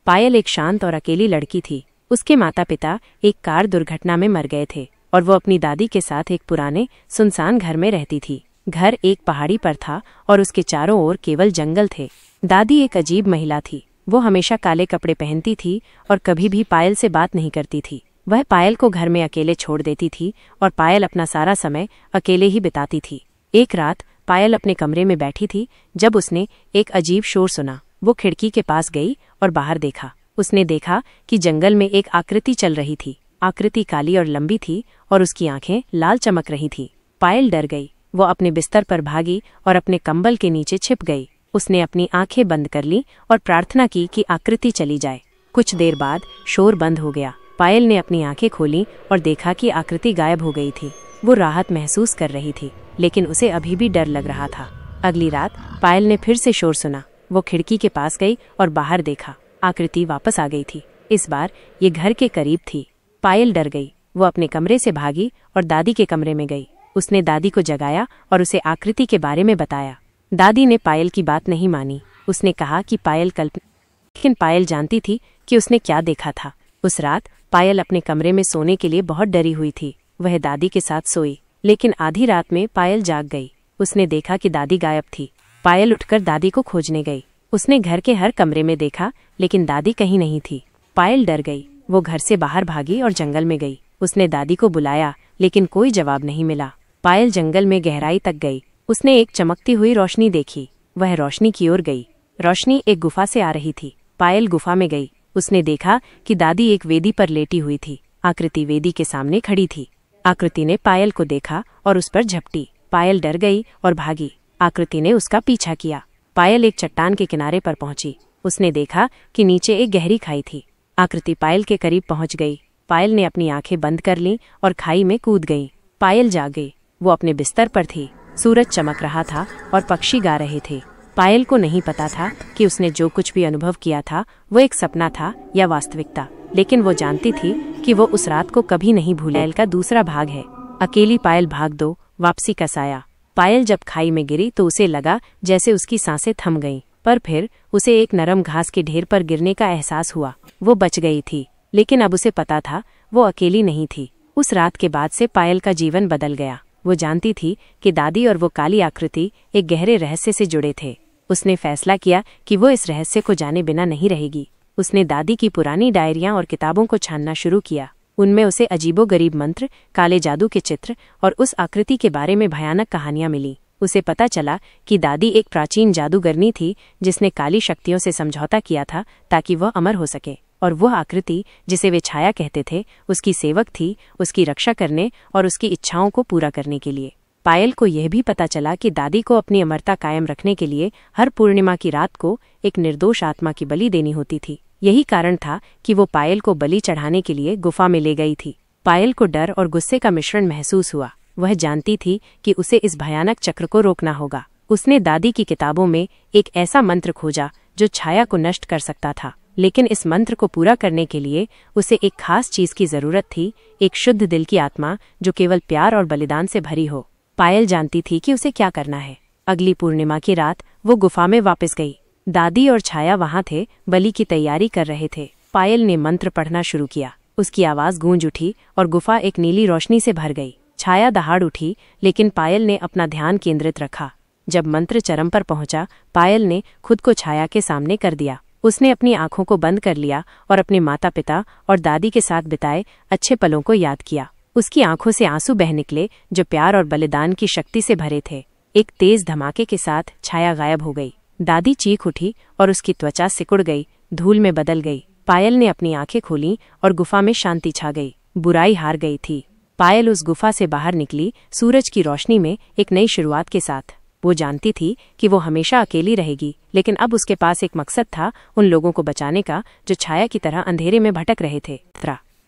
पायल एक शांत और अकेली लड़की थी। उसके माता पिता एक कार दुर्घटना में मर गए थे और वो अपनी दादी के साथ एक पुराने सुनसान घर में रहती थी। घर एक पहाड़ी पर था और उसके चारों ओर केवल जंगल थे। दादी एक अजीब महिला थी। वो हमेशा काले कपड़े पहनती थी और कभी भी पायल से बात नहीं करती थी। वह पायल को घर में अकेले छोड़ देती थी और पायल अपना सारा समय अकेले ही बिताती थी। एक रात पायल अपने कमरे में बैठी थी जब उसने एक अजीब शोर सुना। वो खिड़की के पास गई और बाहर देखा। उसने देखा कि जंगल में एक आकृति चल रही थी। आकृति काली और लंबी थी और उसकी आंखें लाल चमक रही थीं। पायल डर गई। वो अपने बिस्तर पर भागी और अपने कंबल के नीचे छिप गई। उसने अपनी आंखें बंद कर ली और प्रार्थना की कि आकृति चली जाए। कुछ देर बाद शोर बंद हो गया। पायल ने अपनी आंखें खोली और देखा कि आकृति गायब हो गई थी। वो राहत महसूस कर रही थी, लेकिन उसे अभी भी डर लग रहा था। अगली रात पायल ने फिर से शोर सुना। वो खिड़की के पास गई और बाहर देखा। आकृति वापस आ गई थी। इस बार ये घर के करीब थी। पायल डर गई। वो अपने कमरे से भागी और दादी के कमरे में गई। उसने दादी को जगाया और उसे आकृति के बारे में बताया। दादी ने पायल की बात नहीं मानी। उसने कहा कि पायल लेकिन पायल जानती थी कि उसने क्या देखा था। उस रात पायल अपने कमरे में सोने के लिए बहुत डरी हुई थी। वह दादी के साथ सोई, लेकिन आधी रात में पायल जाग गई। उसने देखा कि दादी गायब थी। पायल उठकर दादी को खोजने गई। उसने घर के हर कमरे में देखा, लेकिन दादी कहीं नहीं थी। पायल डर गई। वो घर से बाहर भागी और जंगल में गई। उसने दादी को बुलाया, लेकिन कोई जवाब नहीं मिला। पायल जंगल में गहराई तक गई। उसने एक चमकती हुई रोशनी देखी। वह रोशनी की ओर गई। रोशनी एक गुफा से आ रही थी। पायल गुफा में गई। उसने देखा कि दादी एक वेदी पर लेटी हुई थी। आकृति वेदी के सामने खड़ी थी। आकृति ने पायल को देखा और उस पर झपटी। पायल डर गई और भागी। आकृति ने उसका पीछा किया। पायल एक चट्टान के किनारे पर पहुंची। उसने देखा कि नीचे एक गहरी खाई थी। आकृति पायल के करीब पहुंच गई। पायल ने अपनी आंखें बंद कर लीं और खाई में कूद गई। पायल जाग गई। वो अपने बिस्तर पर थी। सूरज चमक रहा था और पक्षी गा रहे थे। पायल को नहीं पता था कि उसने जो कुछ भी अनुभव किया था वो एक सपना था या वास्तविकता, लेकिन वो जानती थी कि वो उस रात को कभी नहीं भूले। पायल का दूसरा भाग है। अकेली पायल भाग दो, वापसी का साया। पायल जब खाई में गिरी तो उसे लगा जैसे उसकी सांसें थम गईं, पर फिर उसे एक नरम घास के ढेर पर गिरने का एहसास हुआ। वो बच गई थी, लेकिन अब उसे पता था वो अकेली नहीं थी। उस रात के बाद से पायल का जीवन बदल गया। वो जानती थी कि दादी और वो काली आकृति एक गहरे रहस्य से जुड़े थे। उसने फैसला किया कि वो इस रहस्य को जाने बिना नहीं रहेगी। उसने दादी की पुरानी डायरियां और किताबों को छानना शुरू किया। उनमें उसे अजीबोगरीब मंत्र, काले जादू के चित्र और उस आकृति के बारे में भयानक कहानियां मिली। उसे पता चला कि दादी एक प्राचीन जादूगरनी थी जिसने काली शक्तियों से समझौता किया था ताकि वह अमर हो सके, और वह आकृति जिसे वे छाया कहते थे उसकी सेवक थी, उसकी रक्षा करने और उसकी इच्छाओं को पूरा करने के लिए। पायल को यह भी पता चला कि दादी को अपनी अमरता कायम रखने के लिए हर पूर्णिमा की रात को एक निर्दोष आत्मा की बलि देनी होती थी। यही कारण था कि वो पायल को बलि चढ़ाने के लिए गुफा में ले गई थी। पायल को डर और गुस्से का मिश्रण महसूस हुआ। वह जानती थी कि उसे इस भयानक चक्र को रोकना होगा। उसने दादी की किताबों में एक ऐसा मंत्र खोजा जो छाया को नष्ट कर सकता था, लेकिन इस मंत्र को पूरा करने के लिए उसे एक खास चीज की जरूरत थी, एक शुद्ध दिल की आत्मा जो केवल प्यार और बलिदान से भरी हो। पायल जानती थी कि उसे क्या करना है। अगली पूर्णिमा की रात वो गुफा में वापस गई। दादी और छाया वहां थे, बलि की तैयारी कर रहे थे। पायल ने मंत्र पढ़ना शुरू किया। उसकी आवाज गूंज उठी और गुफा एक नीली रोशनी से भर गई। छाया दहाड़ उठी, लेकिन पायल ने अपना ध्यान केंद्रित रखा। जब मंत्र चरम पर पहुंचा, पायल ने खुद को छाया के सामने कर दिया। उसने अपनी आंखों को बंद कर लिया और अपने माता पिता और दादी के साथ बिताए अच्छे पलों को याद किया। उसकी आंखों से आंसू बह निकले जो प्यार और बलिदान की शक्ति से भरे थे। एक तेज धमाके के साथ छाया गायब हो गई। दादी चीख उठी और उसकी त्वचा सिकुड़ गई, धूल में बदल गई। पायल ने अपनी आंखें खोलीं और गुफा में शांति छा गई। बुराई हार गई थी। पायल उस गुफा से बाहर निकली, सूरज की रोशनी में एक नई शुरुआत के साथ। वो जानती थी कि वो हमेशा अकेली रहेगी, लेकिन अब उसके पास एक मकसद था, उन लोगों को बचाने का जो छाया की तरह अंधेरे में भटक रहे थे।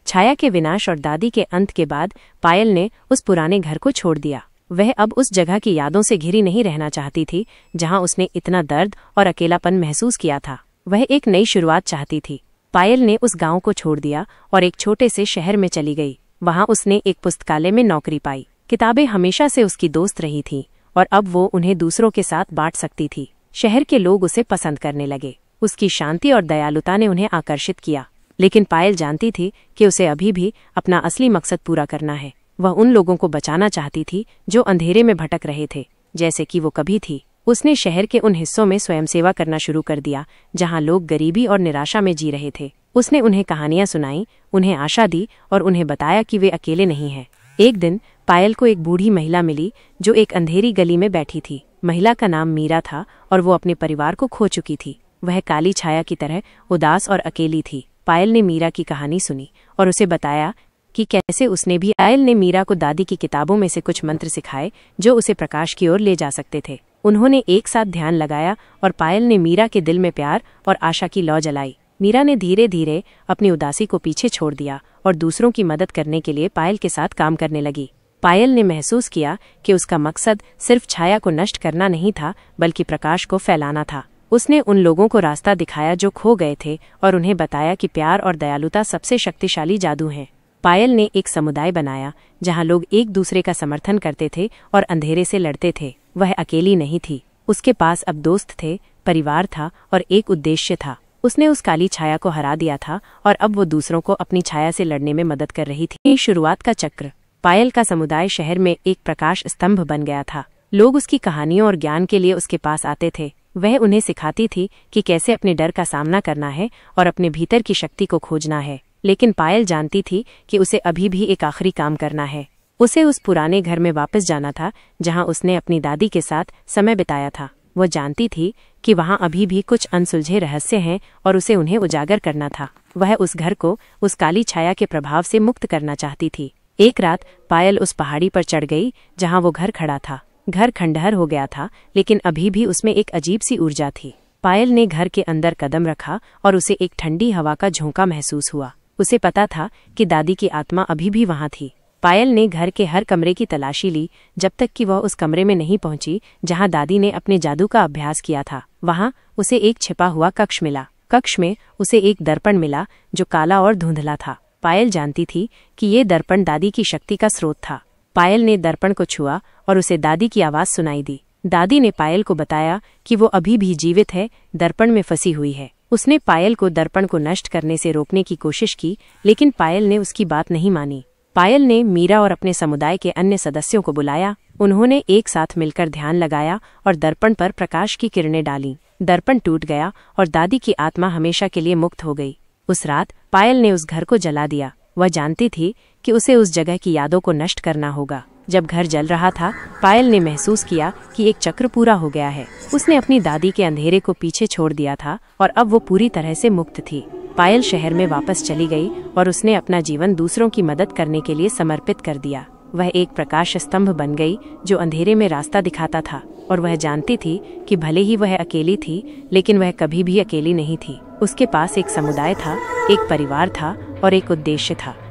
छाया के विनाश और दादी के अंत के बाद पायल ने उस पुराने घर को छोड़ दिया। वह अब उस जगह की यादों से घिरी नहीं रहना चाहती थी जहां उसने इतना दर्द और अकेलापन महसूस किया था। वह एक नई शुरुआत चाहती थी। पायल ने उस गांव को छोड़ दिया और एक छोटे से शहर में चली गई। वहां उसने एक पुस्तकालय में नौकरी पाई। किताबें हमेशा से उसकी दोस्त रही थीं और अब वो उन्हें दूसरों के साथ बांट सकती थी। शहर के लोग उसे पसंद करने लगे। उसकी शांति और दयालुता ने उन्हें आकर्षित किया। लेकिन पायल जानती थी कि उसे अभी भी अपना असली मकसद पूरा करना है। वह उन लोगों को बचाना चाहती थी जो अंधेरे में भटक रहे थे, जैसे कि वो कभी थी। उसने शहर के उन हिस्सों में स्वयंसेवा करना शुरू कर दिया जहां लोग गरीबी और निराशा में जी रहे थे। उसने उन्हें कहानियां सुनाई, उन्हें आशा दी और उन्हें बताया कि वे अकेले नहीं हैं। एक दिन पायल को एक बूढ़ी महिला मिली जो एक अंधेरी गली में बैठी थी। महिला का नाम मीरा था और वो अपने परिवार को खो चुकी थी। वह काली छाया की तरह उदास और अकेली थी। पायल ने मीरा की कहानी सुनी और उसे बताया कि कैसे उसने भी। पायल ने मीरा को दादी की किताबों में से कुछ मंत्र सिखाए जो उसे प्रकाश की ओर ले जा सकते थे। उन्होंने एक साथ ध्यान लगाया और पायल ने मीरा के दिल में प्यार और आशा की लौ जलाई। मीरा ने धीरे धीरे अपनी उदासी को पीछे छोड़ दिया और दूसरों की मदद करने के लिए पायल के साथ काम करने लगी। पायल ने महसूस किया कि उसका मकसद सिर्फ छाया को नष्ट करना नहीं था, बल्कि प्रकाश को फैलाना था। उसने उन लोगों को रास्ता दिखाया जो खो गए थे और उन्हें बताया कि प्यार और दयालुता सबसे शक्तिशाली जादू हैं। पायल ने एक समुदाय बनाया जहां लोग एक दूसरे का समर्थन करते थे और अंधेरे से लड़ते थे। वह अकेली नहीं थी, उसके पास अब दोस्त थे, परिवार था और एक उद्देश्य था। उसने उस काली छाया को हरा दिया था और अब वो दूसरों को अपनी छाया से लड़ने में मदद कर रही थी। शुरुआत का चक्र। पायल का समुदाय शहर में एक प्रकाश स्तंभ बन गया था। लोग उसकी कहानियों और ज्ञान के लिए उसके पास आते थे। वह उन्हें सिखाती थी कि कैसे अपने डर का सामना करना है और अपने भीतर की शक्ति को खोजना है। लेकिन पायल जानती थी कि उसे अभी भी एक आखिरी काम करना है। उसे उस पुराने घर में वापस जाना था जहां उसने अपनी दादी के साथ समय बिताया था। वह जानती थी कि वहां अभी भी कुछ अनसुलझे रहस्य हैं और उसे उन्हें उजागर करना था। वह उस घर को उस काली छाया के प्रभाव से मुक्त करना चाहती थी। एक रात पायल उस पहाड़ी पर चढ़ गई जहां वो घर खड़ा था। घर खंडहर हो गया था, लेकिन अभी भी उसमें एक अजीब सी ऊर्जा थी। पायल ने घर के अंदर कदम रखा और उसे एक ठंडी हवा का झोंका महसूस हुआ। उसे पता था कि दादी की आत्मा अभी भी वहां थी। पायल ने घर के हर कमरे की तलाशी ली जब तक कि वह उस कमरे में नहीं पहुंची जहां दादी ने अपने जादू का अभ्यास किया था। वहां उसे एक छिपा हुआ कक्ष मिला। कक्ष में उसे एक दर्पण मिला जो काला और धुंधला था। पायल जानती थी कि ये दर्पण दादी की शक्ति का स्रोत था। पायल ने दर्पण को छुआ और उसे दादी की आवाज सुनाई दी। दादी ने पायल को बताया कि वो अभी भी जीवित है, दर्पण में फंसी हुई है। उसने पायल को दर्पण को नष्ट करने से रोकने की कोशिश की, लेकिन पायल ने उसकी बात नहीं मानी। पायल ने मीरा और अपने समुदाय के अन्य सदस्यों को बुलाया। उन्होंने एक साथ मिलकर ध्यान लगाया और दर्पण पर प्रकाश की किरणें डाली। दर्पण टूट गया और दादी की आत्मा हमेशा के लिए मुक्त हो गई। उस रात पायल ने उस घर को जला दिया। वह जानती थी कि उसे उस जगह की यादों को नष्ट करना होगा। जब घर जल रहा था, पायल ने महसूस किया कि एक चक्र पूरा हो गया है। उसने अपनी दादी के अंधेरे को पीछे छोड़ दिया था और अब वो पूरी तरह से मुक्त थी। पायल शहर में वापस चली गई और उसने अपना जीवन दूसरों की मदद करने के लिए समर्पित कर दिया। वह एक प्रकाश स्तंभ बन गई जो अंधेरे में रास्ता दिखाता था। और वह जानती थी कि भले ही वह अकेली थी, लेकिन वह कभी भी अकेली नहीं थी। उसके पास एक समुदाय था, एक परिवार था और एक उद्देश्य था।